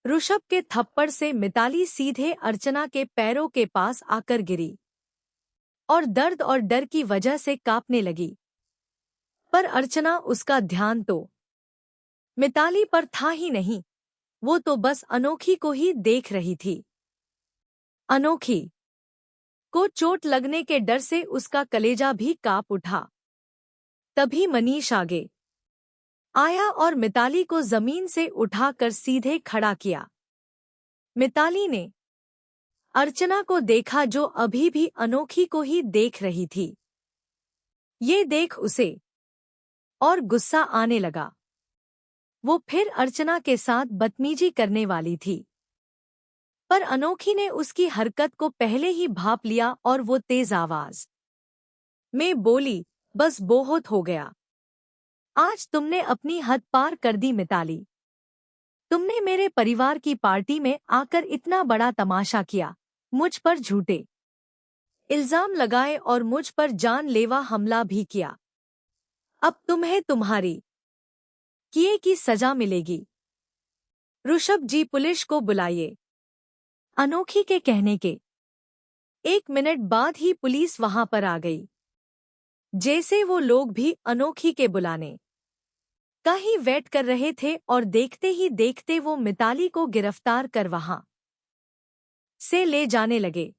ऋषभ के थप्पड़ से मिताली सीधे अर्चना के पैरों के पास आकर गिरी और दर्द और डर की वजह से कांपने लगी। पर अर्चना उसका ध्यान तो मिताली पर था ही नहीं, वो तो बस अनोखी को ही देख रही थी। अनोखी को चोट लगने के डर से उसका कलेजा भी कांप उठा। तभी मनीष आगे आया और मिताली को जमीन से उठाकर सीधे खड़ा किया। मिताली ने अर्चना को देखा जो अभी भी अनोखी को ही देख रही थी। ये देख उसे और गुस्सा आने लगा। वो फिर अर्चना के साथ बदतमीजी करने वाली थी, पर अनोखी ने उसकी हरकत को पहले ही भांप लिया और वो तेज आवाज में बोली, बस बहुत हो गया। आज तुमने अपनी हद पार कर दी मिताली। तुमने मेरे परिवार की पार्टी में आकर इतना बड़ा तमाशा किया, मुझ पर झूठे इल्जाम लगाए और मुझ पर जानलेवा हमला भी किया। अब तुम्हें तुम्हारी किए की सजा मिलेगी। ऋषभ जी, पुलिस को बुलाइए। अनोखी के कहने के 1 मिनट बाद ही पुलिस वहां पर आ गई। जैसे वो लोग भी अनोखी के बुलाने का ही वेट कर रहे थे और देखते ही देखते वो मिताली को गिरफ्तार कर वहां से ले जाने लगे।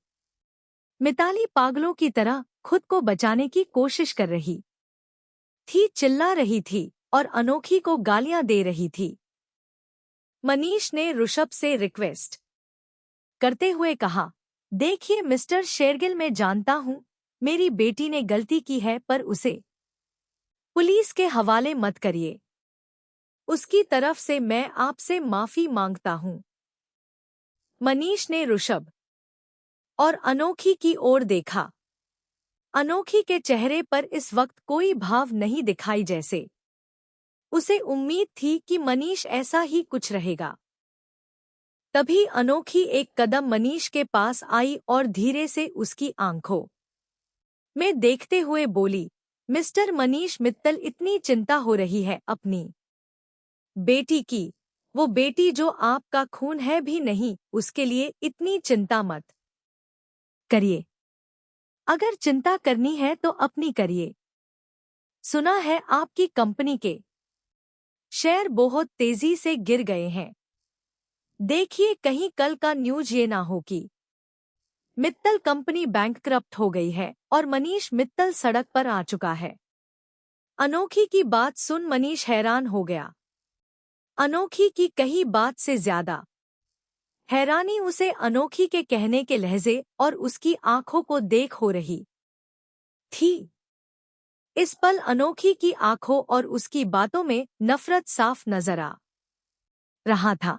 मिताली पागलों की तरह खुद को बचाने की कोशिश कर रही थी, चिल्ला रही थी और अनोखी को गालियां दे रही थी। मनीष ने ऋषभ से रिक्वेस्ट करते हुए कहा, देखिए मिस्टर शेरगिल, मैं जानता हूं मेरी बेटी ने गलती की है, पर उसे पुलिस के हवाले मत करिए। उसकी तरफ से मैं आपसे माफी मांगता हूं। मनीष ने ऋषभ और अनोखी की ओर देखा। अनोखी के चेहरे पर इस वक्त कोई भाव नहीं दिखाई, जैसे उसे उम्मीद थी कि मनीष ऐसा ही कुछ रहेगा। तभी अनोखी एक कदम मनीष के पास आई और धीरे से उसकी आंखों में देखते हुए बोली, मिस्टर मनीष मित्तल, इतनी चिंता हो रही है अपनी बेटी की, वो बेटी जो आपका खून है भी नहीं, उसके लिए इतनी चिंता मत करिए। अगर चिंता करनी है तो अपनी करिए। सुना है आपकी कंपनी के शेयर बहुत तेजी से गिर गए हैं। देखिए कहीं कल का न्यूज ये ना हो कि मित्तल कंपनी बैंकक्रप्ट हो गई है और मनीष मित्तल सड़क पर आ चुका है। अनोखी की बात सुन मनीष हैरान हो गया। अनोखी की कही बात से ज्यादा हैरानी उसे अनोखी के कहने के लहजे और उसकी आंखों को देख हो रही थी। इस पल अनोखी की आंखों और उसकी बातों में नफरत साफ नजर आ रहा था।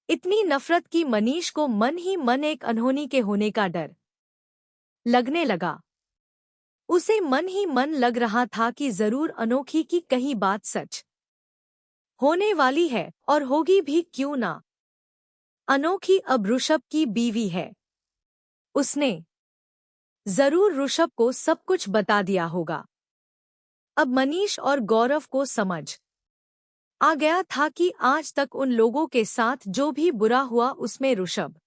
इतनी नफरत कि मनीष को मन ही मन एक अनहोनी के होने का डर लगने लगा। उसे मन ही मन लग रहा था कि जरूर अनोखी की कही बात सच होने वाली है, और होगी भी क्यों ना। अनोखी अब ऋषभ की बीवी है। उसने जरूर ऋषभ को सब कुछ बता दिया होगा। अब मनीष और गौरव को समझ आ गया था कि आज तक उन लोगों के साथ जो भी बुरा हुआ उसमें ऋषभ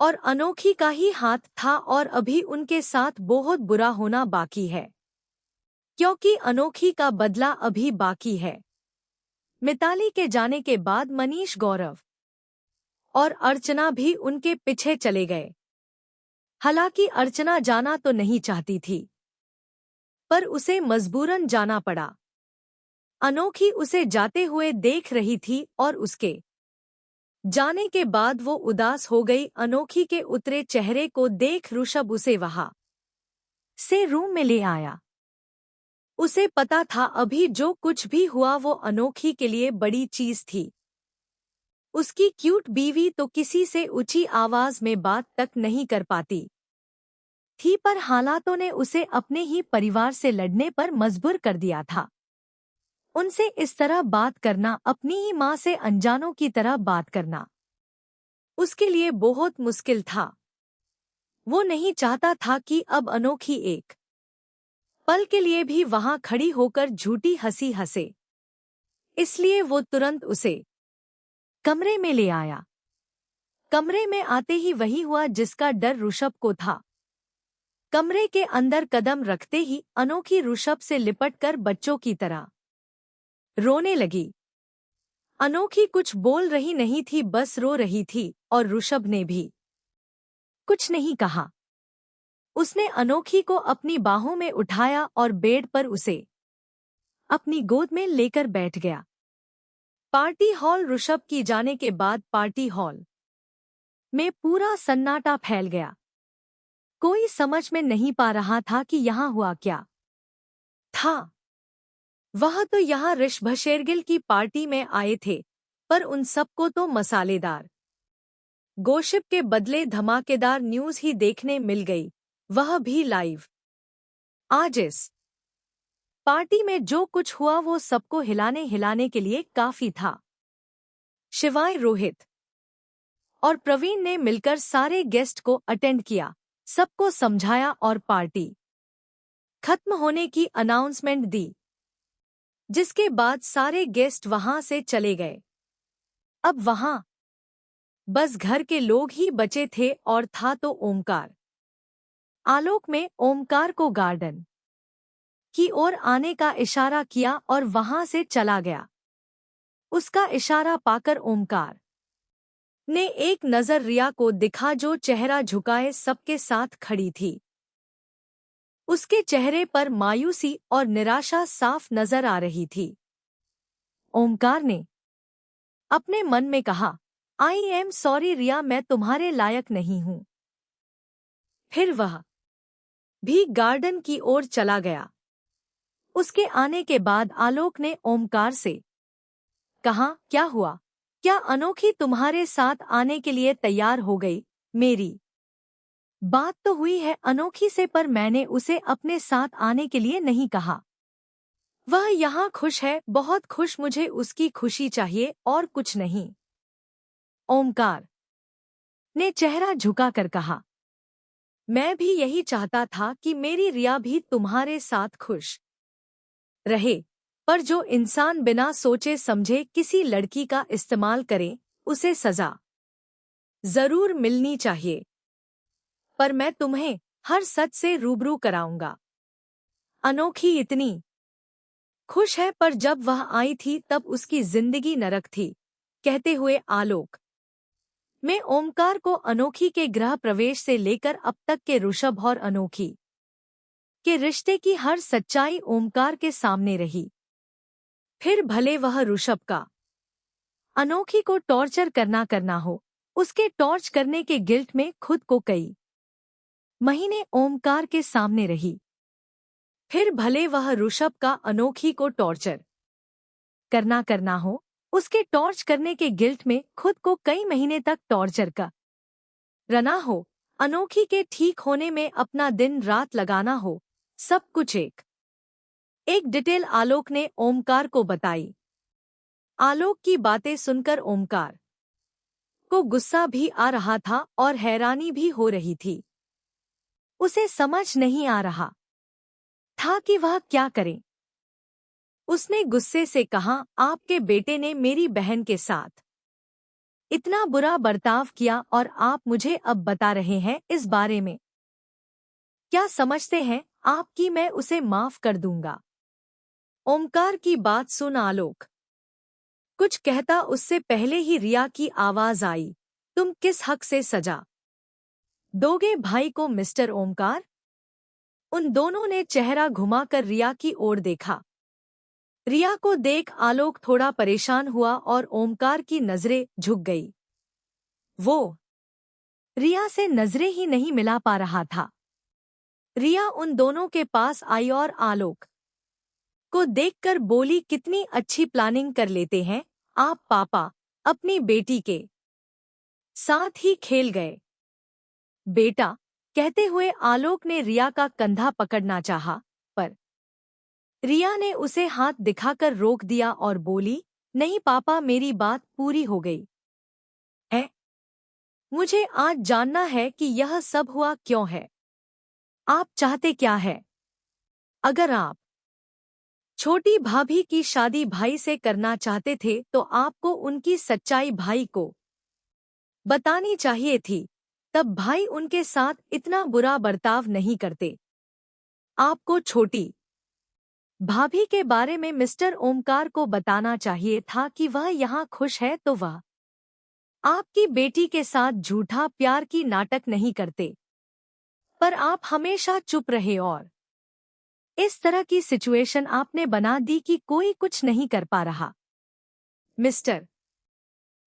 और अनोखी का ही हाथ था, और अभी उनके साथ बहुत बुरा होना बाकी है, क्योंकि अनोखी का बदला अभी बाकी है। मिताली के जाने के बाद मनीष, गौरव और अर्चना भी उनके पीछे चले गए। हालांकि अर्चना जाना तो नहीं चाहती थी, पर उसे मजबूरन जाना पड़ा। अनोखी उसे जाते हुए देख रही थी और उसके जाने के बाद वो उदास हो गई। अनोखी के उतरे चेहरे को देख ऋषभ उसे वहां से रूम में ले आया। उसे पता था अभी जो कुछ भी हुआ वो अनोखी के लिए बड़ी चीज थी। उसकी क्यूट बीवी तो किसी से ऊंची आवाज में बात तक नहीं कर पाती थी, पर हालातों ने उसे अपने ही परिवार से लड़ने पर मजबूर कर दिया था। उनसे इस तरह बात करना, अपनी ही माँ से अनजानों की तरह बात करना, उसके लिए बहुत मुश्किल था। वो नहीं चाहता था कि अब अनोखी एक पल के लिए भी वहां खड़ी होकर झूठी हंसी हंसे, इसलिए वो तुरंत उसे कमरे में ले आया। कमरे में आते ही वही हुआ जिसका डर ऋषभ को था। कमरे के अंदर कदम रखते ही अनोखी ऋषभ से लिपटकर बच्चों की तरह रोने लगी। अनोखी कुछ बोल रही नहीं थी, बस रो रही थी, और ऋषभ ने भी कुछ नहीं कहा। उसने अनोखी को अपनी बाहों में उठाया और बेड पर उसे अपनी गोद में लेकर बैठ गया। पार्टी हॉल ऋषभ की जाने के बाद पार्टी हॉल में पूरा सन्नाटा फैल गया। कोई समझ में नहीं पा रहा था कि यहाँ हुआ क्या था। वह तो यहाँ ऋषभ शेरगिल की पार्टी में आए थे, पर उन सबको तो मसालेदार गॉसिप के बदले धमाकेदार न्यूज़ ही देखने मिल गई, वह भी लाइव। आज इस पार्टी में जो कुछ हुआ वो सबको हिलाने के लिए काफी था। शिवाय रोहित और प्रवीण ने मिलकर सारे गेस्ट को अटेंड किया, सबको समझाया और पार्टी खत्म होने की अनाउंसमेंट दी, जिसके बाद सारे गेस्ट वहां से चले गए। अब वहां बस घर के लोग ही बचे थे और था तो ओमकार। आलोक में ओमकार को गार्डन की ओर आने का इशारा किया और वहां से चला गया। उसका इशारा पाकर ओमकार ने एक नजर रिया को दिखा, जो चेहरा झुकाए सबके साथ खड़ी थी। उसके चेहरे पर मायूसी और निराशा साफ नजर आ रही थी। ओमकार ने अपने मन में कहा, आई एम सॉरी रिया, मैं तुम्हारे लायक नहीं हूं। फिर वह भी गार्डन की ओर चला गया। उसके आने के बाद आलोक ने ओमकार से कहा, क्या हुआ? क्या अनोखी तुम्हारे साथ आने के लिए तैयार हो गई? मेरी बात तो हुई है अनोखी से, पर मैंने उसे अपने साथ आने के लिए नहीं कहा। वह यहाँ खुश है, बहुत खुश, मुझे उसकी खुशी चाहिए और कुछ नहीं। ओमकार ने चेहरा झुकाकर कहा, मैं भी यही चाहता था कि मेरी रिया भी तुम्हारे साथ खुश रहे, पर जो इंसान बिना सोचे समझे किसी लड़की का इस्तेमाल करे, उसे सजा जरूर मिलनी चाहिए। पर मैं तुम्हें हर सच से रूबरू कराऊंगा। अनोखी इतनी खुश है, पर जब वह आई थी तब उसकी जिंदगी नरक थी। कहते हुए आलोक में ओमकार को अनोखी के गृह प्रवेश से लेकर अब तक के ऋषभ और अनोखी के रिश्ते की हर सच्चाई ओमकार के सामने रही। फिर भले वह ऋषभ का अनोखी को टॉर्चर करना हो, उसके टॉर्च करने के गिल्ट में खुद को कई महीने ओमकार के सामने रही। फिर भले वह ऋषभ का अनोखी को टॉर्चर करना हो, उसके टॉर्च करने के गिल्ट में खुद को कई महीने तक टॉर्चर का रना हो, अनोखी के ठीक होने में अपना दिन रात लगाना हो, सब कुछ एक डिटेल आलोक ने ओमकार को बताई। आलोक की बातें सुनकर ओमकार को गुस्सा भी आ रहा था और हैरानी भी हो रही थी। उसे समझ नहीं आ रहा था कि वह क्या करे। उसने गुस्से से कहा, आपके बेटे ने मेरी बहन के साथ इतना बुरा बर्ताव किया और आप मुझे अब बता रहे हैं इस बारे में? क्या समझते हैं आप कि मैं उसे माफ कर दूंगा? ओमकार की बात सुन आलोक कुछ कहता उससे पहले ही रिया की आवाज आई, तुम किस हक से सजा दोगे भाई को मिस्टर ओमकार? उन दोनों ने चेहरा घुमाकर रिया की ओर देखा। रिया को देख आलोक थोड़ा परेशान हुआ और ओमकार की नजरें झुक गई। वो रिया से नजरें ही नहीं मिला पा रहा था। रिया उन दोनों के पास आई और आलोक को देखकर बोली, कितनी अच्छी प्लानिंग कर लेते हैं आप पापा, अपनी बेटी के साथ ही खेल गए। बेटा, कहते हुए आलोक ने रिया का कंधा पकड़ना चाहा, पर रिया ने उसे हाथ दिखाकर रोक दिया और बोली, नहीं पापा, मेरी बात पूरी हो गई है। मुझे आज जानना है कि यह सब हुआ क्यों है। आप चाहते क्या है? अगर आप छोटी भाभी की शादी भाई से करना चाहते थे तो आपको उनकी सच्चाई भाई को बतानी चाहिए थी। तब भाई उनके साथ इतना बुरा बर्ताव नहीं करते। आपको छोटी भाभी के बारे में मिस्टर ओमकार को बताना चाहिए था कि वह यहाँ खुश है तो वह आपकी बेटी के साथ झूठा प्यार की नाटक नहीं करते। पर आप हमेशा चुप रहे और इस तरह की सिचुएशन आपने बना दी कि कोई कुछ नहीं कर पा रहा। मिस्टर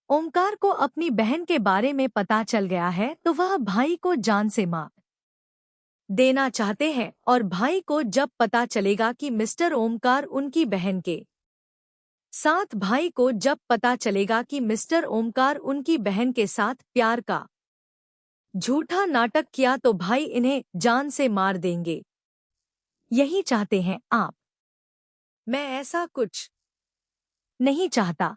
ओमकार को अपनी बहन के बारे में पता चल गया है तो वह भाई को जान से मार देना चाहते हैं और भाई को जब पता चलेगा कि मिस्टर ओमकार उनकी बहन के साथ भाई को जब पता चलेगा कि मिस्टर ओमकार उनकी बहन के साथ प्यार का झूठा नाटक किया तो भाई इन्हें जान से मार देंगे। यही चाहते हैं आप? मैं ऐसा कुछ नहीं चाहता।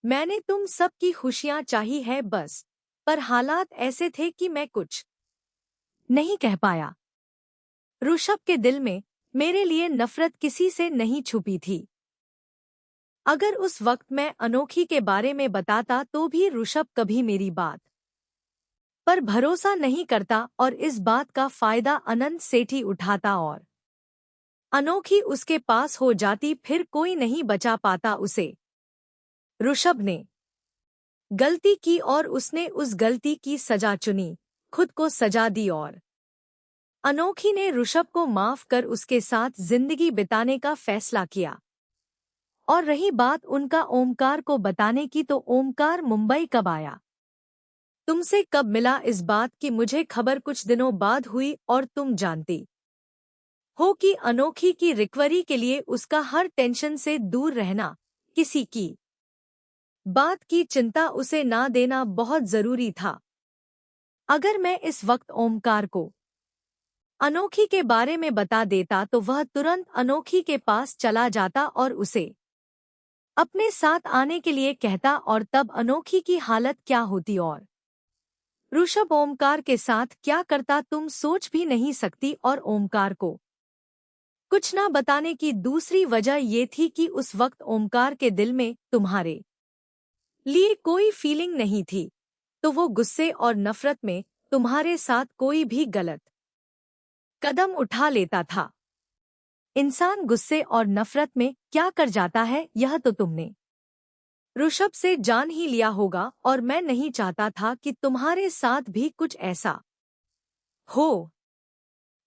मैंने तुम सबकी खुशियां चाही है बस, पर हालात ऐसे थे कि मैं कुछ नहीं कह पाया। ऋषभ के दिल में मेरे लिए नफरत किसी से नहीं छुपी थी। अगर उस वक्त मैं अनोखी के बारे में बताता तो भी ऋषभ कभी मेरी बात पर भरोसा नहीं करता और इस बात का फायदा अनंत सेठी उठाता और अनोखी उसके पास हो जाती, फिर कोई नहीं बचा पाता उसे। ऋषभ ने गलती की और उसने उस गलती की सजा चुनी, खुद को सजा दी और अनोखी ने ऋषभ को माफ कर उसके साथ जिंदगी बिताने का फैसला किया। और रही बात उनका ओमकार को बताने की, तो ओमकार मुंबई कब आया, तुमसे कब मिला, इस बात की मुझे खबर कुछ दिनों बाद हुई और तुम जानती हो कि अनोखी की रिकवरी के लिए उसका हर टेंशन से दूर रहना, किसी की बात की चिंता उसे ना देना बहुत जरूरी था। अगर मैं इस वक्त ओमकार को अनोखी के बारे में बता देता तो वह तुरंत अनोखी के पास चला जाता और उसे अपने साथ आने के लिए कहता, और तब अनोखी की हालत क्या होती और ऋषभ ओमकार के साथ क्या करता तुम सोच भी नहीं सकती। और ओमकार को कुछ ना बताने की दूसरी वजह ये थी कि उस वक्त ओमकार के दिल में तुम्हारे लिए कोई फीलिंग नहीं थी, तो वो गुस्से और नफरत में तुम्हारे साथ कोई भी गलत कदम उठा लेता था। इंसान गुस्से और नफरत में क्या कर जाता है यह तो तुमने ऋषभ से जान ही लिया होगा, और मैं नहीं चाहता था कि तुम्हारे साथ भी कुछ ऐसा हो।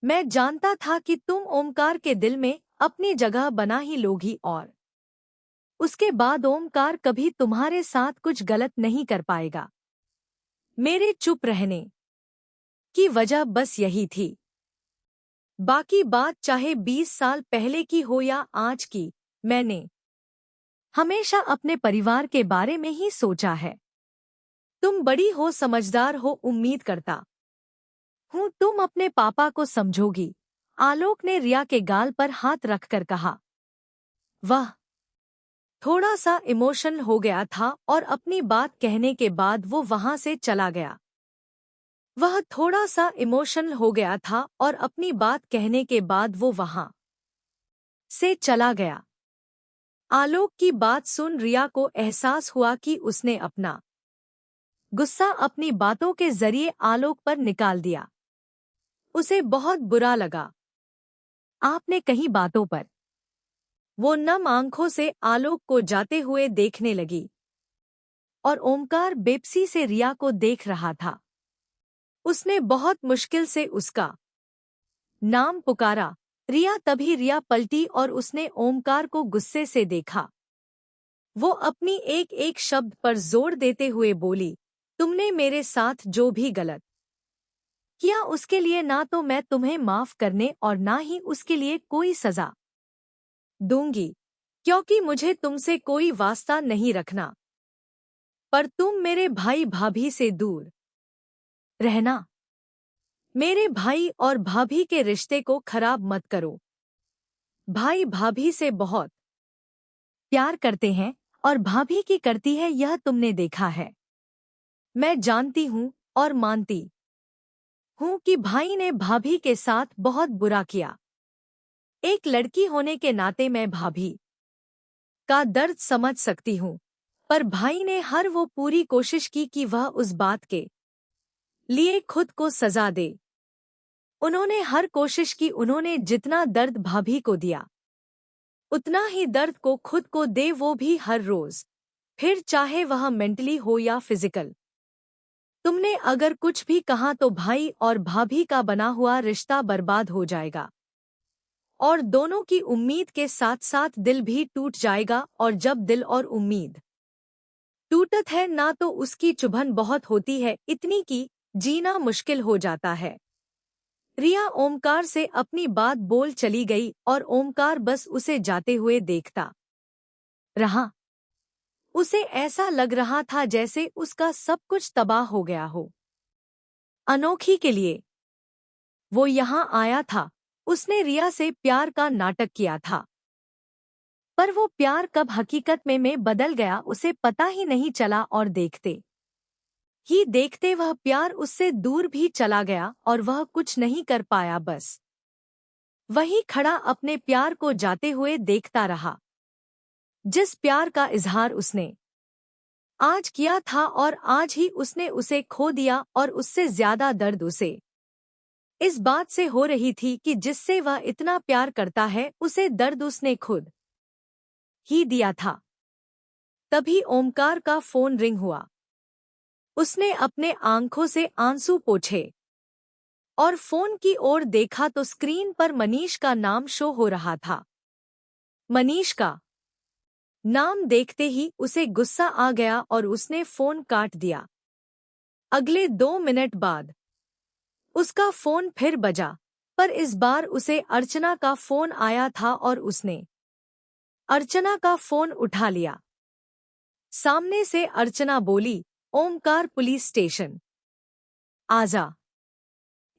मैं जानता था कि तुम ओमकार के दिल में अपनी जगह बना ही लोगी और उसके बाद ओमकार कभी तुम्हारे साथ कुछ गलत नहीं कर पाएगा। मेरे चुप रहने की वजह बस यही थी। बाकी बात चाहे 20 साल पहले की हो या आज की, मैंने हमेशा अपने परिवार के बारे में ही सोचा है। तुम बड़ी हो, समझदार हो, उम्मीद करता हूँ तुम अपने पापा को समझोगी। आलोक ने रिया के गाल पर हाथ रखकर कहा। वह थोड़ा सा इमोशनल हो गया था और अपनी बात कहने के बाद वो वहां से चला गया। वह थोड़ा सा इमोशनल हो गया था और अपनी बात कहने के बाद वो वहां से चला गया। आलोक की बात सुन रिया को एहसास हुआ कि उसने अपना गुस्सा अपनी बातों के जरिए आलोक पर निकाल दिया। उसे बहुत बुरा लगा। आपने कहीं बातों पर वो नम आंखों से आलोक को जाते हुए देखने लगी और ओमकार बेपसी से रिया को देख रहा था। उसने बहुत मुश्किल से उसका नाम पुकारा, रिया। तभी रिया पलटी और उसने ओमकार को गुस्से से देखा। वो अपनी एक एक शब्द पर जोर देते हुए बोली, तुमने मेरे साथ जो भी गलत किया उसके लिए ना तो मैं तुम्हें माफ करने और ना ही उसके लिए कोई सजा दूंगी, क्योंकि मुझे तुमसे कोई वास्ता नहीं रखना। पर तुम मेरे भाई भाभी से दूर रहना। मेरे भाई और भाभी के रिश्ते को खराब मत करो। भाई भाभी से बहुत प्यार करते हैं और भाभी की करती है, यह तुमने देखा है। मैं जानती हूँ और मानती हूँ कि भाई ने भाभी के साथ बहुत बुरा किया। एक लड़की होने के नाते मैं भाभी का दर्द समझ सकती हूँ, पर भाई ने हर वो पूरी कोशिश की कि वह उस बात के लिए खुद को सजा दे। उन्होंने हर कोशिश की, उन्होंने जितना दर्द भाभी को दिया उतना ही दर्द को खुद को दे, वो भी हर रोज, फिर चाहे वह मेंटली हो या फिजिकल। तुमने अगर कुछ भी कहा तो भाई और भाभी का बना हुआ रिश्ता बर्बाद हो जाएगा और दोनों की उम्मीद के साथ साथ दिल भी टूट जाएगा, और जब दिल और उम्मीद टूटत है ना तो उसकी चुभन बहुत होती है, इतनी कि जीना मुश्किल हो जाता है। रिया ओमकार से अपनी बात बोल चली गई और ओमकार बस उसे जाते हुए देखता रहा। उसे ऐसा लग रहा था जैसे उसका सब कुछ तबाह हो गया हो। अनोखी के लिए वो यहाँ आया था, उसने रिया से प्यार का नाटक किया था, पर वो प्यार कब हकीकत में बदल गया उसे पता ही नहीं चला, और देखते ही देखते वह प्यार उससे दूर भी चला गया और वह कुछ नहीं कर पाया, बस वहीं खड़ा अपने प्यार को जाते हुए देखता रहा, जिस प्यार का इजहार उसने आज किया था, और आज ही उसने उसे खो दिया, और उससे ज्यादा दर्द उसे इस बात से हो रही थी कि जिससे वह इतना प्यार करता है उसे दर्द उसने खुद ही दिया था। तभी ओमकार का फोन रिंग हुआ। उसने अपने आंखों से आंसू पोंछे और फोन की ओर देखा तो स्क्रीन पर मनीष का नाम शो हो रहा था। मनीष का नाम देखते ही उसे गुस्सा आ गया और उसने फोन काट दिया। अगले 2 मिनट बाद उसका फोन फिर बजा, पर इस बार उसे अर्चना का फोन आया था और उसने अर्चना का फोन उठा लिया। सामने से अर्चना बोली, ओमकार पुलिस स्टेशन आजा,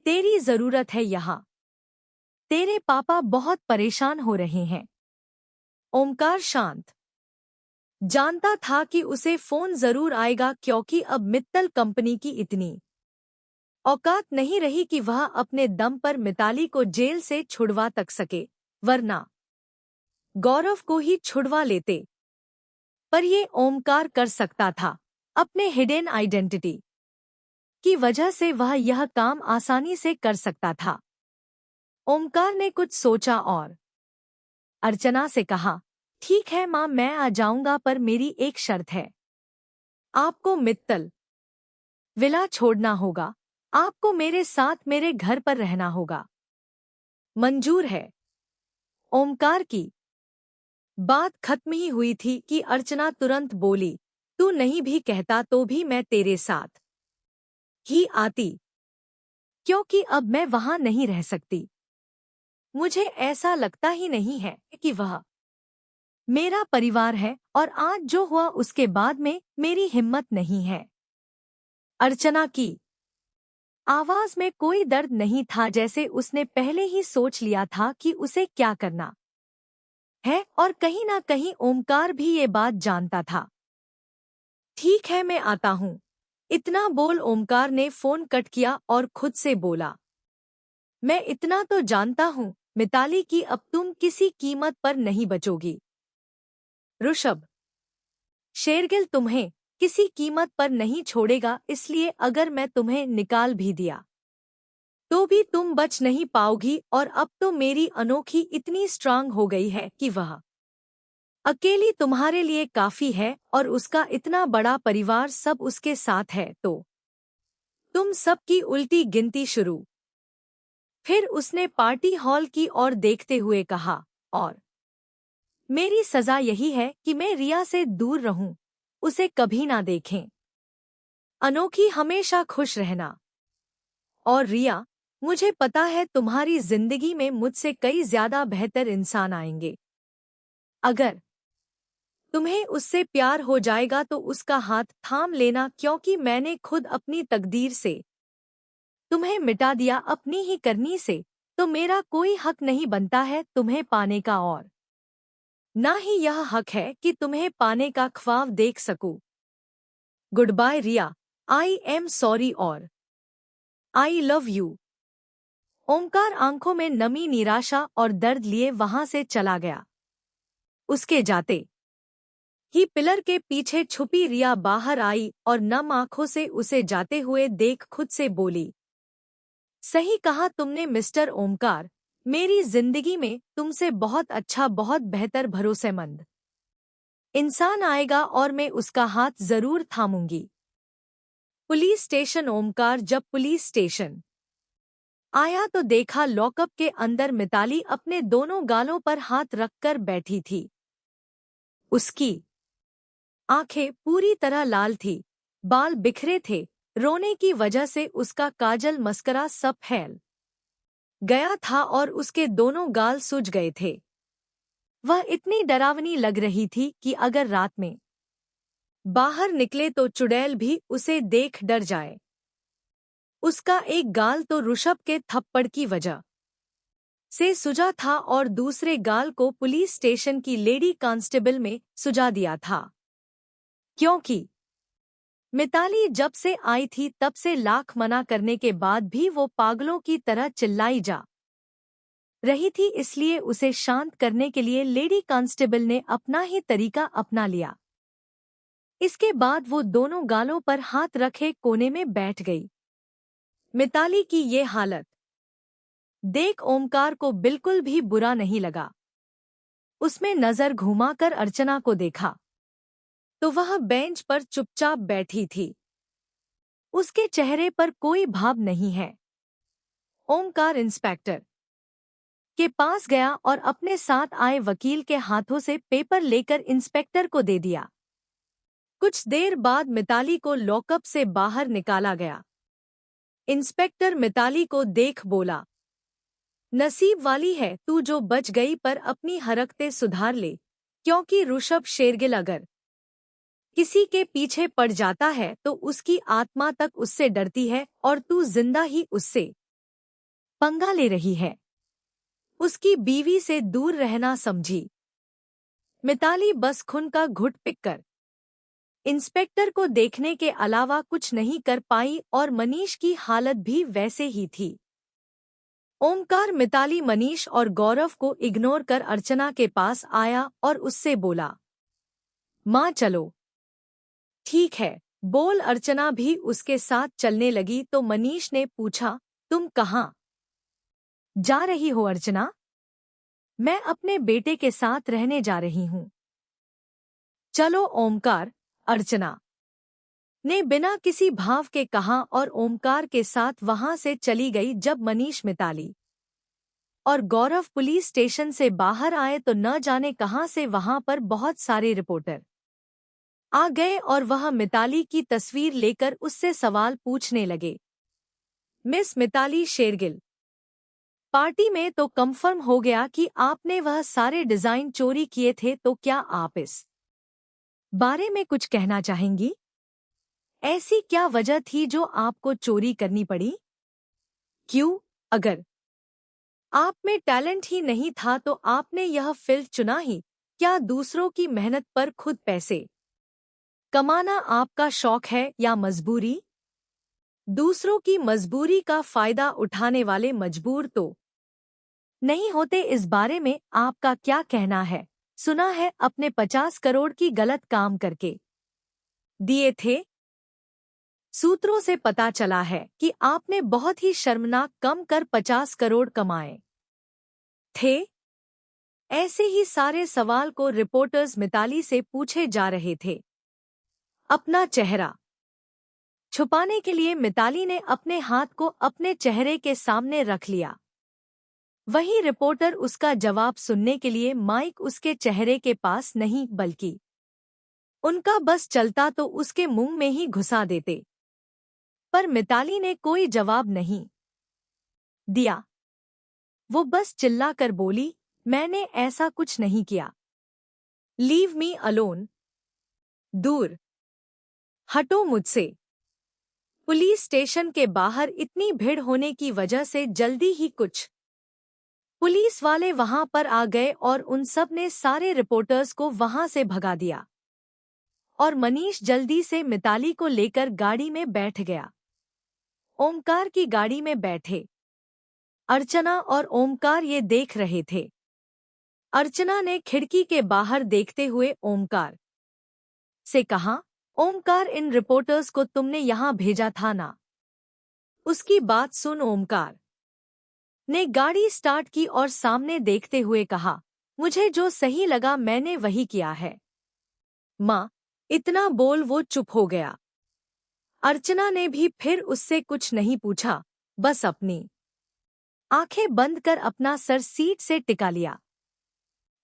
तेरी जरूरत है यहाँ, तेरे पापा बहुत परेशान हो रहे हैं। ओमकार शांत जानता था कि उसे फोन जरूर आएगा, क्योंकि अब मित्तल कंपनी की इतनी औकात नहीं रही कि वह अपने दम पर मिताली को जेल से छुड़वा तक सके, वरना गौरव को ही छुड़वा लेते। पर ये ओमकार कर सकता था। अपने हिडन आइडेंटिटी की वजह से वह यह काम आसानी से कर सकता था। ओमकार ने कुछ सोचा और अर्चना से कहा, ठीक है माँ, मैं आ जाऊंगा, पर मेरी एक शर्त है। आपको मित्तल विला छोड़ना होगा, आपको मेरे साथ मेरे घर पर रहना होगा। मंजूर है। ओमकार की बात खत्म ही हुई थी कि अर्चना तुरंत बोली, तू नहीं भी कहता तो भी मैं तेरे साथ ही आती, क्योंकि अब मैं वहां नहीं रह सकती। मुझे ऐसा लगता ही नहीं है कि वह मेरा परिवार है, और आज जो हुआ उसके बाद में मेरी हिम्मत नहीं है। अर्चना की आवाज में कोई दर्द नहीं था, जैसे उसने पहले ही सोच लिया था कि उसे क्या करना है, और कहीं ना कहीं ओमकार भी ये बात जानता था। ठीक है, मैं आता हूँ। इतना बोल ओमकार ने फोन कट किया और खुद से बोला, मैं इतना तो जानता हूँ मिताली की अब तुम किसी कीमत पर नहीं बचोगी। ऋषभ शेरगिल तुम्हें किसी कीमत पर नहीं छोड़ेगा, इसलिए अगर मैं तुम्हें निकाल भी दिया तो भी तुम बच नहीं पाओगी, और अब तो मेरी अनोखी इतनी स्ट्रांग हो गई है कि वह अकेली तुम्हारे लिए काफी है, और उसका इतना बड़ा परिवार सब उसके साथ है, तो तुम सबकी उल्टी गिनती शुरू। फिर उसने पार्टी हॉल की ओर देखते हुए कहा, और मेरी सजा यही है कि मैं रिया से दूर रहूं, उसे कभी ना देखें। अनोखी हमेशा खुश रहना। और रिया, मुझे पता है तुम्हारी जिंदगी में मुझसे कई ज्यादा बेहतर इंसान आएंगे। अगर तुम्हें उससे प्यार हो जाएगा तो उसका हाथ थाम लेना, क्योंकि मैंने खुद अपनी तकदीर से तुम्हें मिटा दिया अपनी ही करनी से, तो मेरा कोई हक नहीं बनता है तुम्हें पाने का, और ना ही यह हक है कि तुम्हें पाने का ख्वाब देख सकूं। Goodbye Riya, I am sorry और आई लव यू। ओमकार आंखों में नमी, निराशा और दर्द लिए वहां से चला गया। उसके जाते ही पिलर के पीछे छुपी रिया बाहर आई और नम आंखों से उसे जाते हुए देख खुद से बोली, सही कहा तुमने मिस्टर ओमकार, मेरी जिंदगी में तुमसे बहुत अच्छा, बहुत बेहतर, भरोसेमंद इंसान आएगा और मैं उसका हाथ जरूर थामूंगी। Police station. ओमकार जब पुलिस स्टेशन आया तो देखा लॉकअप के अंदर मिताली अपने दोनों गालों पर हाथ रखकर बैठी थी। उसकी आंखें पूरी तरह लाल थी, बाल बिखरे थे, रोने की वजह से उसका काजल मस्करा सब फैल गया था और उसके दोनों गाल सूज गए थे। वह इतनी डरावनी लग रही थी कि अगर रात में बाहर निकले तो चुड़ैल भी उसे देख डर जाए। उसका एक गाल तो ऋषभ के थप्पड़ की वजह से सुजा था और दूसरे गाल को पुलिस स्टेशन की लेडी कांस्टेबल में सुजा दिया था, क्योंकि मिताली जब से आई थी तब से लाख मना करने के बाद भी वो पागलों की तरह चिल्लाई जा रही थी, इसलिए उसे शांत करने के लिए लेडी कांस्टेबल ने अपना ही तरीका अपना लिया। इसके बाद वो दोनों गालों पर हाथ रखे कोने में बैठ गई। मिताली की ये हालत देख ओमकार को बिल्कुल भी बुरा नहीं लगा। उसमें नजर घुमाकर अर्चना को देखा तो वह बेंच पर चुपचाप बैठी थी। उसके चेहरे पर कोई भाव नहीं है। ओमकार इंस्पेक्टर के पास गया और अपने साथ आए वकील के हाथों से पेपर लेकर इंस्पेक्टर को दे दिया। कुछ देर बाद मिताली को लॉकअप से बाहर निकाला गया। इंस्पेक्टर मिताली को देख बोला, नसीब वाली है तू जो बच गई, पर अपनी हरकतें सुधार ले, क्योंकि ऋषभ शेरगिल अगर किसी के पीछे पड़ जाता है तो उसकी आत्मा तक उससे डरती है और तू जिंदा ही उससे पंगा ले रही है। उसकी बीवी से दूर रहना समझी। मिताली बस खून का घुट पिककर इंस्पेक्टर को देखने के अलावा कुछ नहीं कर पाई और मनीष की हालत भी वैसे ही थी। ओमकार, मिताली, मनीष और गौरव को इग्नोर कर अर्चना के पास आया और उससे बोला, माँ चलो। ठीक है, बोल। अर्चना भी उसके साथ चलने लगी तो मनीष ने पूछा, तुम कहाँ जा रही हो अर्चना? मैं अपने बेटे के साथ रहने जा रही हूँ। चलो ओमकार, अर्चना ने बिना किसी भाव के कहा और ओमकार के साथ वहां से चली गई। जब मनीष, मिताली और गौरव पुलिस स्टेशन से बाहर आए तो न जाने कहां से वहां पर बहुत सारे रिपोर्टर आ गए और वह मिताली की तस्वीर लेकर उससे सवाल पूछने लगे। मिस मिताली शेरगिल, पार्टी में तो कंफर्म हो गया कि आपने वह सारे डिजाइन चोरी किए थे, तो क्या आप इस बारे में कुछ कहना चाहेंगी? ऐसी क्या वजह थी जो आपको चोरी करनी पड़ी? क्यों? अगर आप में टैलेंट ही नहीं था तो आपने यह फील्ड चुना ही क्या? दूसरों की मेहनत पर खुद पैसे कमाना आपका शौक है या मजबूरी? दूसरों की मजबूरी का फायदा उठाने वाले मजबूर तो नहीं होते। इस बारे में आपका क्या कहना है? सुना है अपने 50 करोड़ की गलत काम करके दिए थे। सूत्रों से पता चला है कि आपने बहुत ही शर्मनाक कम कर 50 करोड़ कमाए थे। ऐसे ही सारे सवाल को रिपोर्टर्स मिताली से पूछे जा रहे थे। अपना चेहरा छुपाने के लिए मिताली ने अपने हाथ को अपने चेहरे के सामने रख लिया। वही रिपोर्टर उसका जवाब सुनने के लिए माइक उसके चेहरे के पास नहीं बल्कि उनका बस चलता तो उसके मुंह में ही घुसा देते, पर मिताली ने कोई जवाब नहीं दिया। वो बस चिल्लाकर बोली, मैंने ऐसा कुछ नहीं किया। लीव मी अलोन, दूर हटो मुझसे। पुलिस स्टेशन के बाहर इतनी भीड़ होने की वजह से जल्दी ही कुछ पुलिस वाले वहां पर आ गए और उन सब ने सारे रिपोर्टर्स को वहां से भगा दिया और मनीष जल्दी से मिताली को लेकर गाड़ी में बैठ गया। ओमकार की गाड़ी में बैठे अर्चना और ओमकार ये देख रहे थे। अर्चना ने खिड़की के बाहर देखते हुए ओमकार से कहा, ओमकार, इन रिपोर्टर्स को तुमने यहाँ भेजा था ना? उसकी बात सुन ओमकार ने गाड़ी स्टार्ट की और सामने देखते हुए कहा, मुझे जो सही लगा मैंने वही किया है। माँ, इतना बोल वो चुप हो गया। अर्चना ने भी फिर उससे कुछ नहीं पूछा, बस अपनी आंखें बंद कर अपना सर सीट से टिका लिया।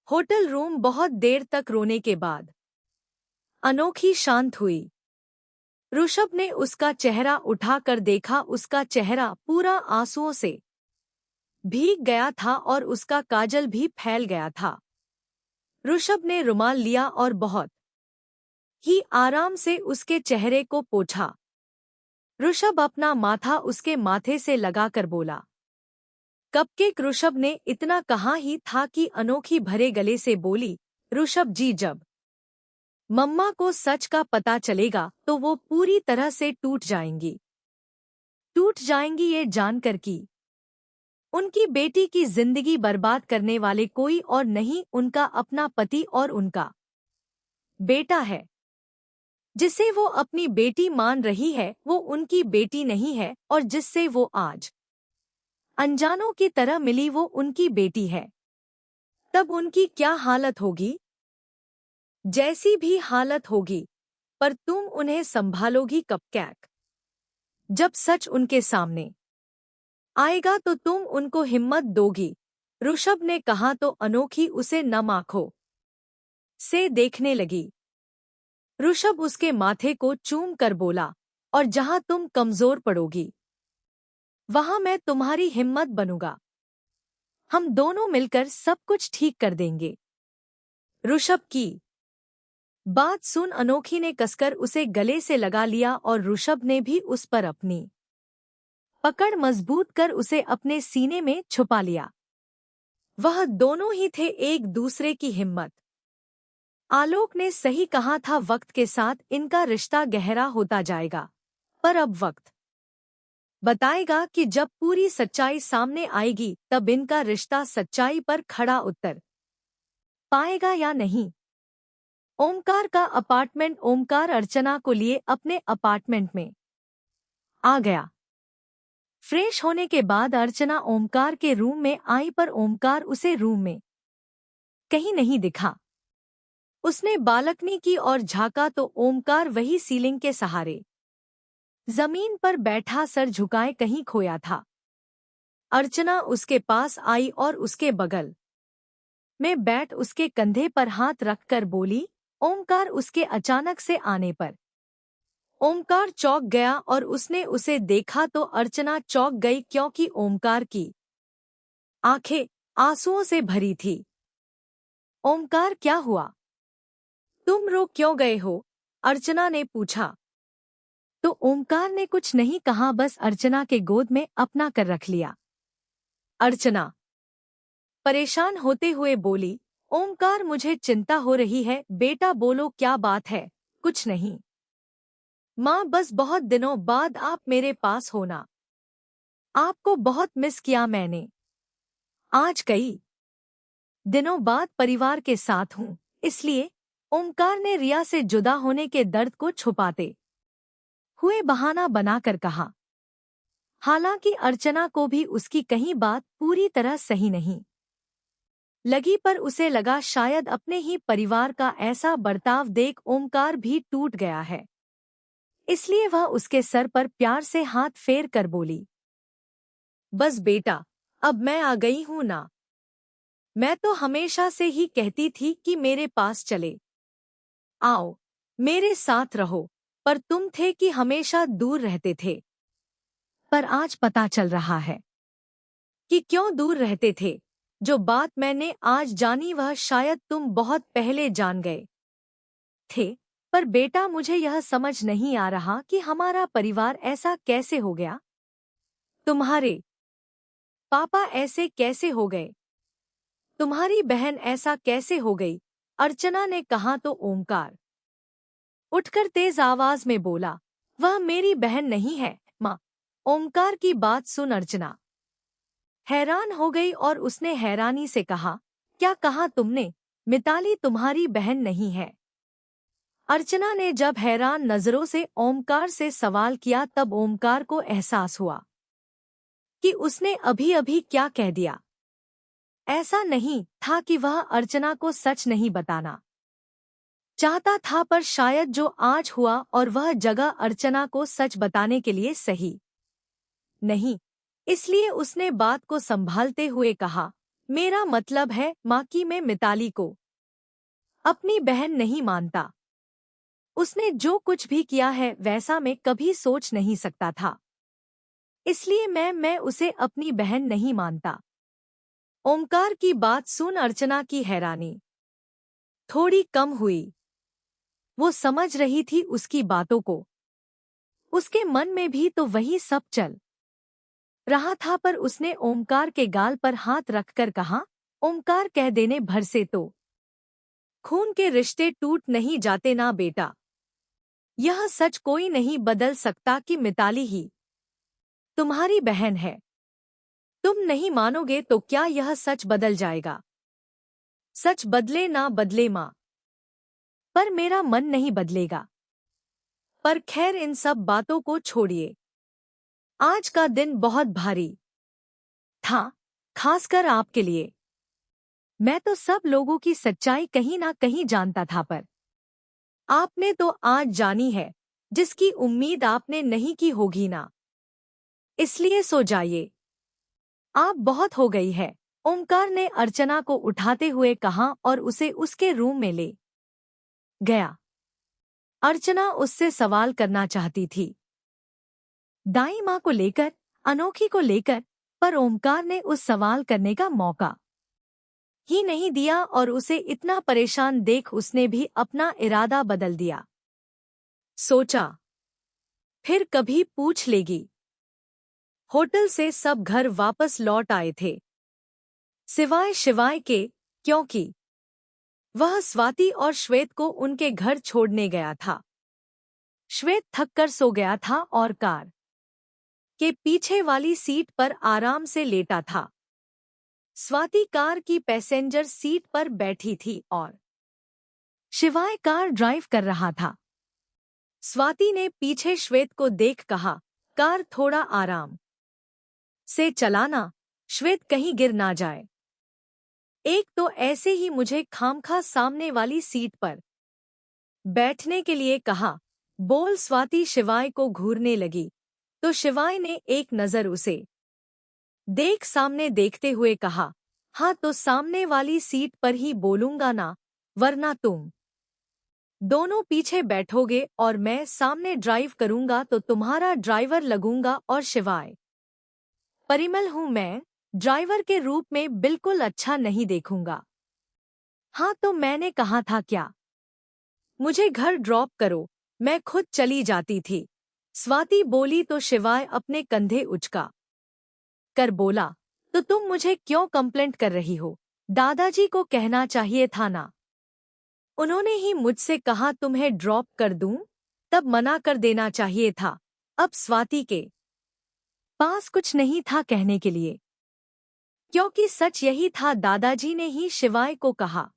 होटल रूम बहुत देर तक रोने के बाद अनोखी शांत हुई। ऋषभ ने उसका चेहरा उठाकर देखा, उसका चेहरा पूरा आंसुओं से भीग गया था और उसका काजल भी फैल गया था। ऋषभ ने रुमाल लिया और बहुत ही आराम से उसके चेहरे को पोंछा। ऋषभ अपना माथा उसके माथे से लगाकर बोला, कपकेक। ऋषभ ने इतना कहा ही था कि अनोखी भरे गले से बोली, ऋषभ जी, जब मम्मा को सच का पता चलेगा तो वो पूरी तरह से टूट जाएंगी ये जानकर कि उनकी बेटी की जिंदगी बर्बाद करने वाले कोई और नहीं, उनका अपना पति और उनका बेटा है। जिसे वो अपनी बेटी मान रही है वो उनकी बेटी नहीं है, और जिससे वो आज अनजानों की तरह मिली वो उनकी बेटी है। तब उनकी क्या हालत होगी? जैसी भी हालत होगी, पर तुम उन्हें संभालोगी कपकैक। जब सच उनके सामने आएगा तो तुम उनको हिम्मत दोगी। ऋषभ ने कहा तो अनोखी उसे नम आंखों से देखने लगी। ऋषभ उसके माथे को चूम कर बोला, और जहां तुम कमजोर पड़ोगी वहां मैं तुम्हारी हिम्मत बनूंगा। हम दोनों मिलकर सब कुछ ठीक कर देंगे। ऋषभ की बात सुन अनोखी ने कसकर उसे गले से लगा लिया और ऋषभ ने भी उस पर अपनी पकड़ मजबूत कर उसे अपने सीने में छुपा लिया। वह दोनों ही थे एक दूसरे की हिम्मत। आलोक ने सही कहा था, वक्त के साथ इनका रिश्ता गहरा होता जाएगा, पर अब वक्त बताएगा कि जब पूरी सच्चाई सामने आएगी तब इनका रिश्ता सच्चाई पर खड़ा उतर पाएगा या नहीं। ओमकार का अपार्टमेंट। ओमकार अर्चना को लिए अपने अपार्टमेंट में आ गया। फ्रेश होने के बाद अर्चना ओमकार के रूम में आई, पर ओमकार उसे रूम में कहीं नहीं दिखा। उसने बालकनी की ओर झांका तो ओमकार वही सीलिंग के सहारे जमीन पर बैठा सर झुकाए कहीं खोया था। अर्चना उसके पास आई और उसके बगल में बैठ उसके कंधे पर हाथ रखकर बोली, ओमकार। उसके अचानक से आने पर ओमकार चौंक गया और उसने उसे देखा तो अर्चना चौंक गई, क्योंकि ओमकार की आंखें आंसुओं से भरी थी। ओमकार, क्या हुआ? तुम रो क्यों गए हो? अर्चना ने पूछा। तो ओमकार ने कुछ नहीं कहा, बस अर्चना के गोद में अपना कर रख लिया। अर्चना परेशान होते हुए बोली, ओमकार, मुझे चिंता हो रही है। बेटा बोलो, क्या बात है? कुछ नहीं माँ, बस बहुत दिनों बाद आप मेरे पास होना। आपको बहुत मिस किया मैंने। आज कई दिनों बाद परिवार के साथ हूँ, इसलिए। ओमकार ने रिया से जुदा होने के दर्द को छुपाते हुए बहाना बनाकर कहा। हालांकि अर्चना को भी उसकी कहीं बात पूरी तरह सही नहीं लगी, पर उसे लगा शायद अपने ही परिवार का ऐसा बर्ताव देख ओमकार भी टूट गया है। इसलिए वह उसके सर पर प्यार से हाथ फेर कर बोली, बस बेटा, अब मैं आ गई हूं ना। मैं तो हमेशा से ही कहती थी कि मेरे पास चले आओ, मेरे साथ रहो, पर तुम थे कि हमेशा दूर रहते थे। पर आज पता चल रहा है कि क्यों दूर रहते थे। जो बात मैंने आज जानी वह शायद तुम बहुत पहले जान गए थे। पर बेटा, मुझे यह समझ नहीं आ रहा कि हमारा परिवार ऐसा कैसे हो गया। तुम्हारे पापा ऐसे कैसे हो गए? तुम्हारी बहन ऐसा कैसे हो गई? अर्चना ने कहा तो ओमकार उठकर तेज आवाज में बोला, वह मेरी बहन नहीं है माँ। ओमकार की बात सुन अर्चना हैरान हो गई और उसने हैरानी से कहा, क्या कहा तुमने? मिताली तुम्हारी बहन नहीं है। अर्चना ने जब हैरान नजरों से ओमकार से सवाल किया तब ओमकार को एहसास हुआ कि उसने अभी अभी क्या कह दिया। ऐसा नहीं था कि वह अर्चना को सच नहीं बताना चाहता था, पर शायद जो आज हुआ और वह जगह अर्चना को सच बताने के लिए सही नहीं। इसलिए उसने बात को संभालते हुए कहा, मेरा मतलब है माँ की मैं मिताली को अपनी बहन नहीं मानता। उसने जो कुछ भी किया है वैसा मैं कभी सोच नहीं सकता था, इसलिए मैं उसे अपनी बहन नहीं मानता। ओमकार की बात सुन अर्चना की हैरानी थोड़ी कम हुई। वो समझ रही थी उसकी बातों को। उसके मन में भी तो वही सब चल रहा था, पर उसने ओमकार के गाल पर हाथ रखकर कहा, ओमकार कह देने भर से तो खून के रिश्ते टूट नहीं जाते ना बेटा। यह सच कोई नहीं बदल सकता कि मिताली ही तुम्हारी बहन है। तुम नहीं मानोगे तो क्या यह सच बदल जाएगा? सच बदले ना बदले माँ, पर मेरा मन नहीं बदलेगा। पर खैर इन सब बातों को छोड़िए। आज का दिन बहुत भारी था, खासकर आपके लिए। मैं तो सब लोगों की सच्चाई कहीं ना कहीं जानता था, पर आपने तो आज जानी है, जिसकी उम्मीद आपने नहीं की होगी ना। इसलिए सो जाइए, आप बहुत हो गई है। ओमकार ने अर्चना को उठाते हुए कहा और उसे उसके रूम में ले गया। अर्चना उससे सवाल करना चाहती थी, दाई माँ को लेकर, अनोखी को लेकर, पर ओमकार ने उस सवाल करने का मौका ही नहीं दिया और उसे इतना परेशान देख उसने भी अपना इरादा बदल दिया। सोचा, फिर कभी पूछ लेगी। होटल से सब घर वापस लौट आए थे, सिवाय शिवाय के, क्योंकि वह स्वाति और श्वेत को उनके घर छोड़ने गया था। श्वेत थककर सो गया था और कार के पीछे वाली सीट पर आराम से लेटा था। स्वाति कार की पैसेंजर सीट पर बैठी थी और शिवाय कार ड्राइव कर रहा था। स्वाति ने पीछे श्वेत को देख कहा, कार थोड़ा आराम से चलाना, श्वेत कहीं गिर ना जाए। एक तो ऐसे ही मुझे खामखा सामने वाली सीट पर बैठने के लिए कहा, बोल स्वाति शिवाय को घूरने लगी तो शिवाय ने एक नजर उसे देख सामने देखते हुए कहा, हाँ तो सामने वाली सीट पर ही बोलूंगा ना, वरना तुम दोनों पीछे बैठोगे और मैं सामने ड्राइव करूंगा तो तुम्हारा ड्राइवर लगूंगा। और शिवाय परिमल हूं मैं, ड्राइवर के रूप में बिल्कुल अच्छा नहीं देखूंगा। हाँ तो मैंने कहा था क्या, मुझे घर ड्रॉप करो, मैं खुद चली जाती थी। स्वाति बोली तो शिवाय अपने कंधे उचका कर बोला, तो तुम मुझे क्यों कंप्लेंट कर रही हो? दादाजी को कहना चाहिए था ना, उन्होंने ही मुझसे कहा तुम्हें ड्रॉप कर दूं, तब मना कर देना चाहिए था। अब स्वाति के पास कुछ नहीं था कहने के लिए, क्योंकि सच यही था, दादाजी ने ही शिवाय को कहा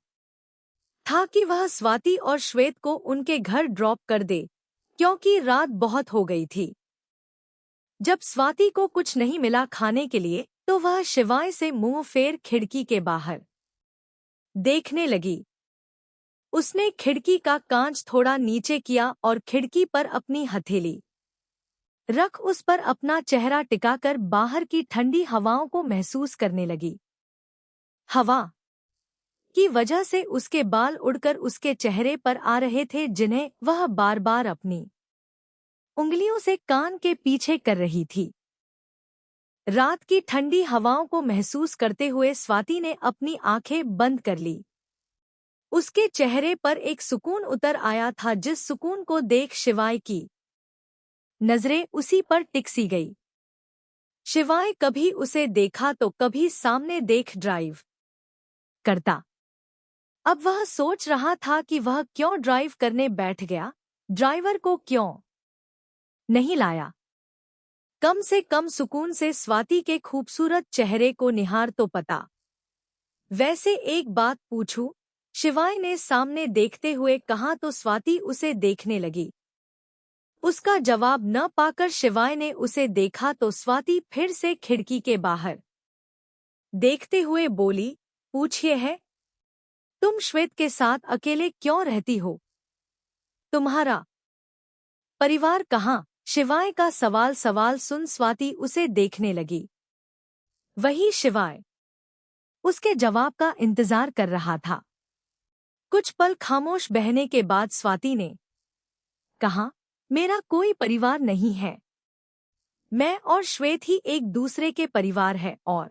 था कि वह स्वाति और श्वेत को उनके घर ड्रॉप कर दे, क्योंकि रात बहुत हो गई थी। जब स्वाति को कुछ नहीं मिला खाने के लिए तो वह शिवाय से मुंह फेर खिड़की के बाहर देखने लगी। उसने खिड़की का कांच थोड़ा नीचे किया और खिड़की पर अपनी हथेली रख उस पर अपना चेहरा टिकाकर बाहर की ठंडी हवाओं को महसूस करने लगी। हवा की वजह से उसके बाल उड़कर उसके चेहरे पर आ रहे थे, जिन्हें वह बार बार अपनी उंगलियों से कान के पीछे कर रही थी। रात की ठंडी हवाओं को महसूस करते हुए स्वाति ने अपनी आंखें बंद कर ली। उसके चेहरे पर एक सुकून उतर आया था, जिस सुकून को देख शिवाय की नजरें उसी पर टिक सी गई। शिवाय कभी उसे देखा तो कभी सामने देख ड्राइव करता। अब वह सोच रहा था कि वह क्यों ड्राइव करने बैठ गया, ड्राइवर को क्यों नहीं लाया। कम से कम सुकून से स्वाति के खूबसूरत चेहरे को निहार तो पता। वैसे एक बात पूछूं? शिवाय ने सामने देखते हुए कहा तो स्वाति उसे देखने लगी। उसका जवाब न पाकर शिवाय ने उसे देखा तो स्वाति फिर से खिड़की के बाहर देखते हुए बोली, पूछिए है, तुम श्वेत के साथ अकेले क्यों रहती हो? तुम्हारा परिवार कहाँ? शिवाय का सवाल सुन स्वाति उसे देखने लगी। वही शिवाय उसके जवाब का इंतजार कर रहा था। कुछ पल खामोश बहने के बाद स्वाति ने कहा, मेरा कोई परिवार नहीं है। मैं और श्वेत ही एक दूसरे के परिवार है और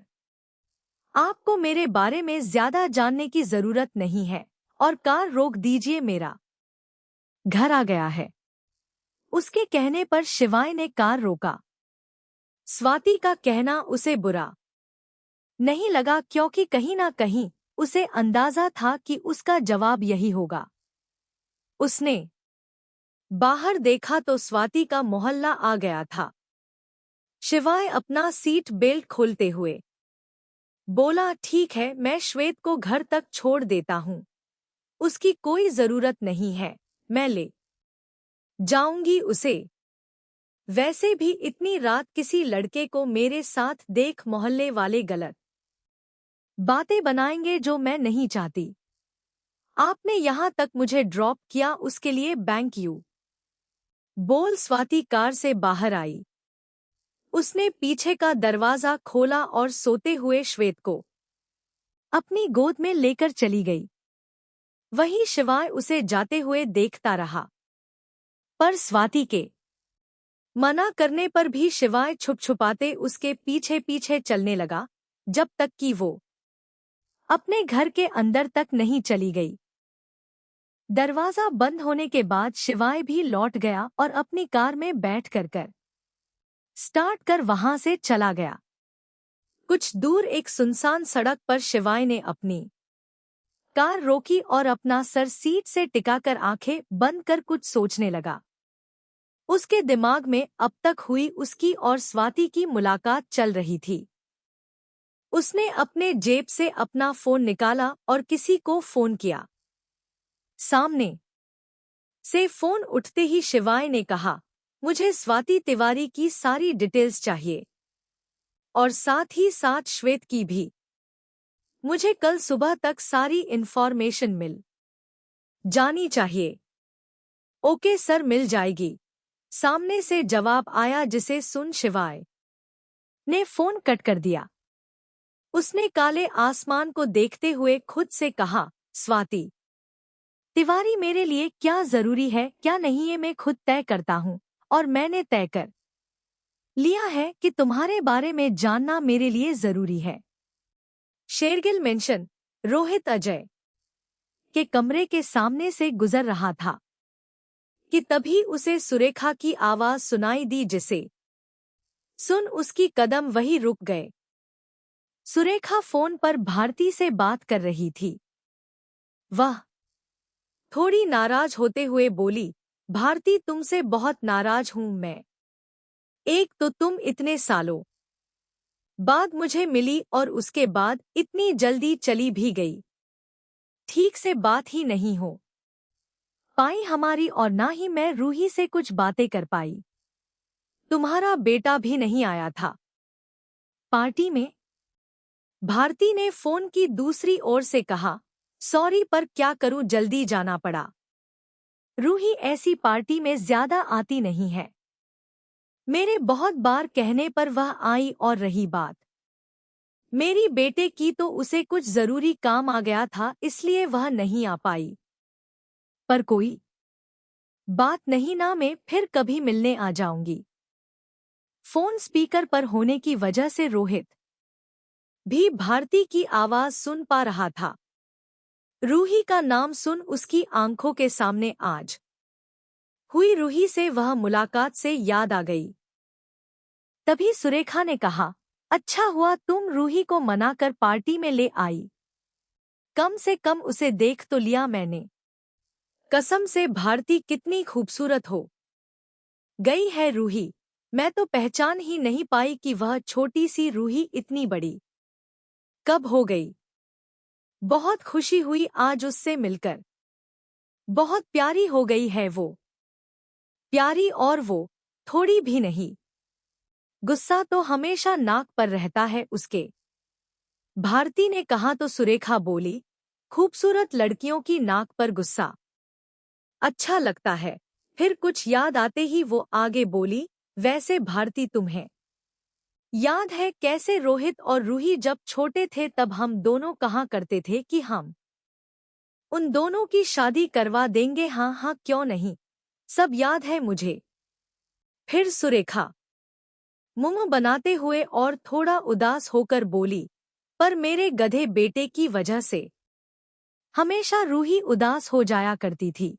आपको मेरे बारे में ज्यादा जानने की जरूरत नहीं है। और कार रोक दीजिए, मेरा घर आ गया है। उसके कहने पर शिवाय ने कार रोका। स्वाति का कहना उसे बुरा नहीं लगा क्योंकि कहीं ना कहीं उसे अंदाजा था कि उसका जवाब यही होगा। उसने बाहर देखा तो स्वाति का मोहल्ला आ गया था। शिवाय अपना सीट बेल्ट खोलते हुए बोला, ठीक है, मैं श्वेत को घर तक छोड़ देता हूँ। उसकी कोई जरूरत नहीं है, मैं ले जाऊंगी उसे। वैसे भी इतनी रात किसी लड़के को मेरे साथ देख मोहल्ले वाले गलत बातें बनाएंगे जो मैं नहीं चाहती। आपने यहाँ तक मुझे ड्रॉप किया, उसके लिए बैंक यू बोल स्वाति कार से बाहर आई। उसने पीछे का दरवाजा खोला और सोते हुए श्वेत को अपनी गोद में लेकर चली गई। वही शिवाय उसे जाते हुए देखता रहा, पर स्वाति के मना करने पर भी शिवाय छुप छुपाते उसके पीछे पीछे चलने लगा, जब तक कि वो अपने घर के अंदर तक नहीं चली गई। दरवाजा बंद होने के बाद शिवाय भी लौट गया और अपनी कार में बैठ कर स्टार्ट कर वहां से चला गया। कुछ दूर एक सुनसान सड़क पर शिवाय ने अपनी कार रोकी और अपना सर सीट से टिकाकर आंखें बंद कर कुछ सोचने लगा। उसके दिमाग में अब तक हुई उसकी और स्वाति की मुलाकात चल रही थी। उसने अपने जेब से अपना फोन निकाला और किसी को फोन किया। सामने से फोन उठते ही शिवाय ने कहा, मुझे स्वाति तिवारी की सारी डिटेल्स चाहिए और साथ ही साथ श्वेत की भी। मुझे कल सुबह तक सारी इन्फॉर्मेशन मिल जानी चाहिए। ओके सर, मिल जाएगी, सामने से जवाब आया, जिसे सुन शिवाय ने फोन कट कर दिया। उसने काले आसमान को देखते हुए खुद से कहा, स्वाति तिवारी मेरे लिए क्या जरूरी है क्या नहीं ये मैं खुद तय करता हूँ, और मैंने तय कर लिया है कि तुम्हारे बारे में जानना मेरे लिए जरूरी है। शेरगिल मेंशन रोहित अजय के कमरे के सामने से गुजर रहा था कि तभी उसे सुरेखा की आवाज सुनाई दी, जिसे सुन उसकी कदम वहीं रुक गए। सुरेखा फोन पर भारती से बात कर रही थी। वह थोड़ी नाराज होते हुए बोली, भारती तुमसे बहुत नाराज हूं मैं। एक तो तुम इतने सालों बाद मुझे मिली और उसके बाद इतनी जल्दी चली भी गई। ठीक से बात ही नहीं हो पाई हमारी और ना ही मैं रूही से कुछ बातें कर पाई। तुम्हारा बेटा भी नहीं आया था पार्टी में। भारती ने फोन की दूसरी ओर से कहा, सॉरी पर क्या करूं, जल्दी जाना पड़ा। रूही ऐसी पार्टी में ज्यादा आती नहीं है। मेरे बहुत बार कहने पर वह आई, और रही बात मेरी बेटे की तो उसे कुछ जरूरी काम आ गया था, इसलिए वह नहीं आ पाई। पर कोई बात नहीं ना, मैं फिर कभी मिलने आ जाऊंगी। फोन स्पीकर पर होने की वजह से रोहित भी भारती की आवाज सुन पा रहा था। रूही का नाम सुन उसकी आंखों के सामने आज हुई रूही से वह मुलाकात से याद आ गई। तभी सुरेखा ने कहा, अच्छा हुआ तुम रूही को मनाकर पार्टी में ले आई। कम से कम उसे देख तो लिया मैंने। कसम से भारती कितनी खूबसूरत हो गई है रूही। मैं तो पहचान ही नहीं पाई कि वह छोटी सी रूही इतनी बड़ी कब हो गई। बहुत खुशी हुई आज उससे मिलकर। बहुत प्यारी हो गई है वो। प्यारी और वो थोड़ी भी नहीं। गुस्सा तो हमेशा नाक पर रहता है उसके। भारती ने कहा तो सुरेखा बोली, खूबसूरत लड़कियों की नाक पर गुस्सा अच्छा लगता है। फिर कुछ याद आते ही वो आगे बोली, वैसे भारती तुम्हें याद है कैसे रोहित और रूही जब छोटे थे तब हम दोनों कहा करते थे कि हम उन दोनों की शादी करवा देंगे। हाँ हाँ क्यों नहीं, सब याद है मुझे। फिर सुरेखा मुंह बनाते हुए और थोड़ा उदास होकर बोली, पर मेरे गधे बेटे की वजह से हमेशा रूही उदास हो जाया करती थी।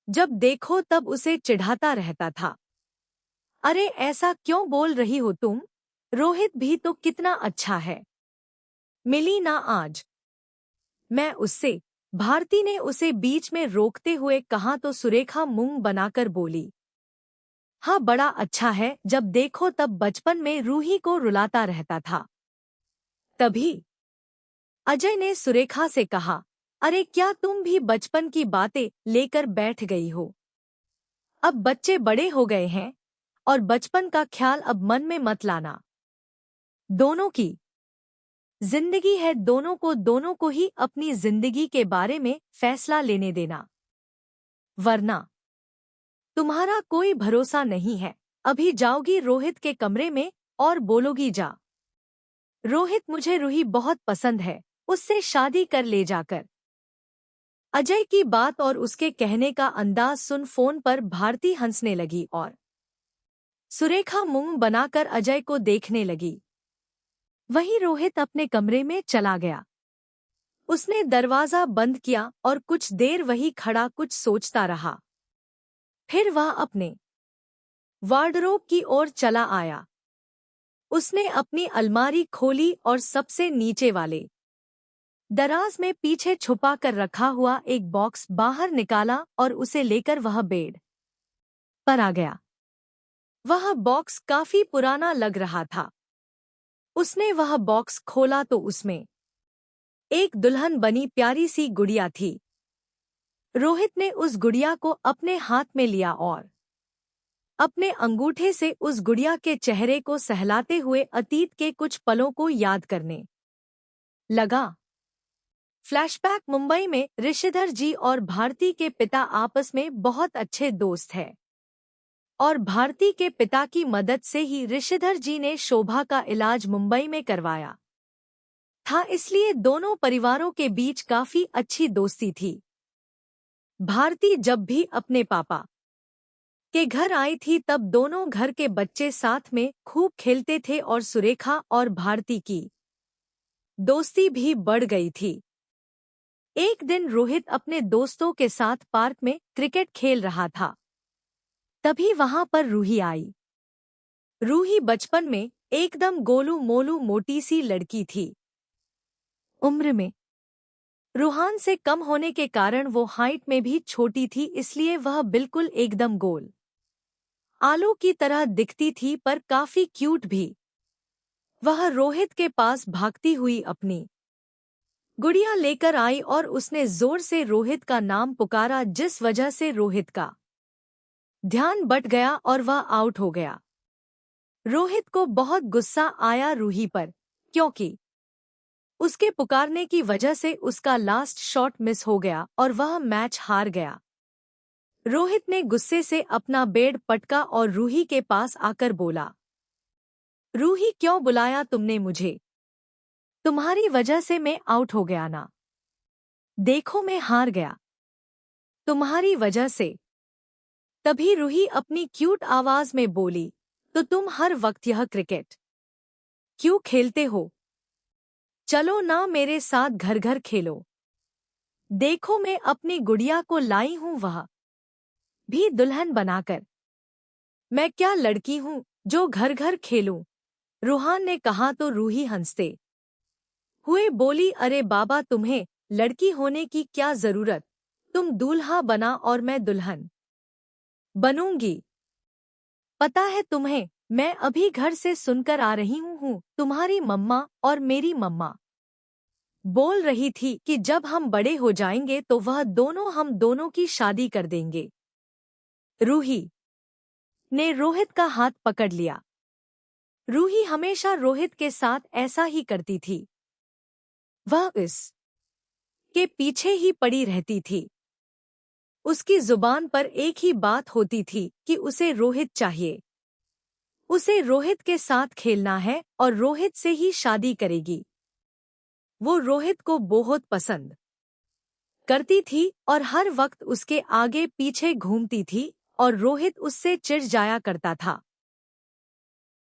जब देखो तब उसे चिढ़ाता रहता था। अरे ऐसा क्यों बोल रही हो तुम? रोहित भी तो कितना अच्छा है। मिली ना आज मैं उससे। भारती ने उसे बीच में रोकते हुए कहा तो सुरेखा मुंह बनाकर बोली, हाँ बड़ा अच्छा है, जब देखो तब बचपन में रूही को रुलाता रहता था। तभी अजय ने सुरेखा से कहा, अरे क्या तुम भी बचपन की बातें लेकर बैठ गई हो? अब बच्चे बड़े हो गए हैं और बचपन का ख्याल अब मन में मत लाना। दोनों की जिंदगी है, दोनों को ही अपनी जिंदगी के बारे में फैसला लेने देना, वरना तुम्हारा कोई भरोसा नहीं है। अभी जाओगी रोहित के कमरे में और बोलोगी, जा रोहित मुझे रूही बहुत पसंद है, उससे शादी कर ले जाकर। अजय की बात और उसके कहने का अंदाज सुन फोन पर भारती हंसने लगी और सुरेखा मुंह बनाकर अजय को देखने लगी। वहीं रोहित अपने कमरे में चला गया। उसने दरवाजा बंद किया और कुछ देर वही खड़ा कुछ सोचता रहा। फिर वह अपने वार्डरोब की ओर चला आया। उसने अपनी अलमारी खोली और सबसे नीचे वाले दराज में पीछे छुपा कर रखा हुआ एक बॉक्स बाहर निकाला और उसे लेकर वह बेड पर आ गया। वह बॉक्स काफी पुराना लग रहा था। उसने वह बॉक्स खोला तो उसमें एक दुल्हन बनी प्यारी सी गुड़िया थी। रोहित ने उस गुड़िया को अपने हाथ में लिया और अपने अंगूठे से उस गुड़िया के चेहरे को सहलाते हुए अतीत के कुछ पलों को याद करने लगा। फ्लैशबैक। मुंबई में ऋषिधर जी और भारती के पिता आपस में बहुत अच्छे दोस्त हैं और भारती के पिता की मदद से ही ऋषिधर जी ने शोभा का इलाज मुंबई में करवाया था, इसलिए दोनों परिवारों के बीच काफी अच्छी दोस्ती थी। भारती जब भी अपने पापा के घर आई थी तब दोनों घर के बच्चे साथ में खूब खेलते थे और सुरेखा और भारती की दोस्ती भी बढ़ गई थी। एक दिन रोहित अपने दोस्तों के साथ पार्क में क्रिकेट खेल रहा था। तभी वहां पर रूही आई। रूही बचपन में एकदम गोलू मोलू मोटी सी लड़की थी। उम्र में रूहान से कम होने के कारण वो हाइट में भी छोटी थी, इसलिए वह बिल्कुल एकदम गोल आलू की तरह दिखती थी, पर काफी क्यूट भी। वह रोहित के पास भागती हुई अपनी गुड़िया लेकर आई और उसने जोर से रोहित का नाम पुकारा, जिस वजह से रोहित का ध्यान बट गया और वह आउट हो गया। रोहित को बहुत गुस्सा आया रूही पर, क्योंकि उसके पुकारने की वजह से उसका लास्ट शॉट मिस हो गया और वह मैच हार गया। रोहित ने गुस्से से अपना बेड पटका और रूही के पास आकर बोला, रूही क्यों बुलाया तुमने मुझे? तुम्हारी वजह से मैं आउट हो गया ना। देखो मैं हार गया तुम्हारी वजह से। तभी रूही अपनी क्यूट आवाज में बोली, तो तुम हर वक्त यह क्रिकेट क्यों खेलते हो? चलो ना मेरे साथ घर घर खेलो। देखो मैं अपनी गुड़िया को लाई हूँ, वह भी दुल्हन बनाकर। मैं क्या लड़की हूँ जो घर घर खेलूं? रूहान ने कहा तो रूही हंसते हुए बोली, अरे बाबा तुम्हें लड़की होने की क्या जरूरत, तुम दूल्हा बना और मैं दुल्हन बनूंगी। पता है तुम्हें, मैं अभी घर से सुनकर आ रही हूँ, तुम्हारी मम्मा और मेरी मम्मा बोल रही थी कि जब हम बड़े हो जाएंगे तो वह दोनों हम दोनों की शादी कर देंगे। रूही ने रोहित का हाथ पकड़ लिया। रूही हमेशा रोहित के साथ ऐसा ही करती थी। वह इस के पीछे ही पड़ी रहती थी। उसकी जुबान पर एक ही बात होती थी कि उसे रोहित चाहिए। उसे रोहित के साथ खेलना है और रोहित से ही शादी करेगी। वो रोहित को बहुत पसंद करती थी और हर वक्त उसके आगे पीछे घूमती थी और रोहित उससे चिढ़ जाया करता था।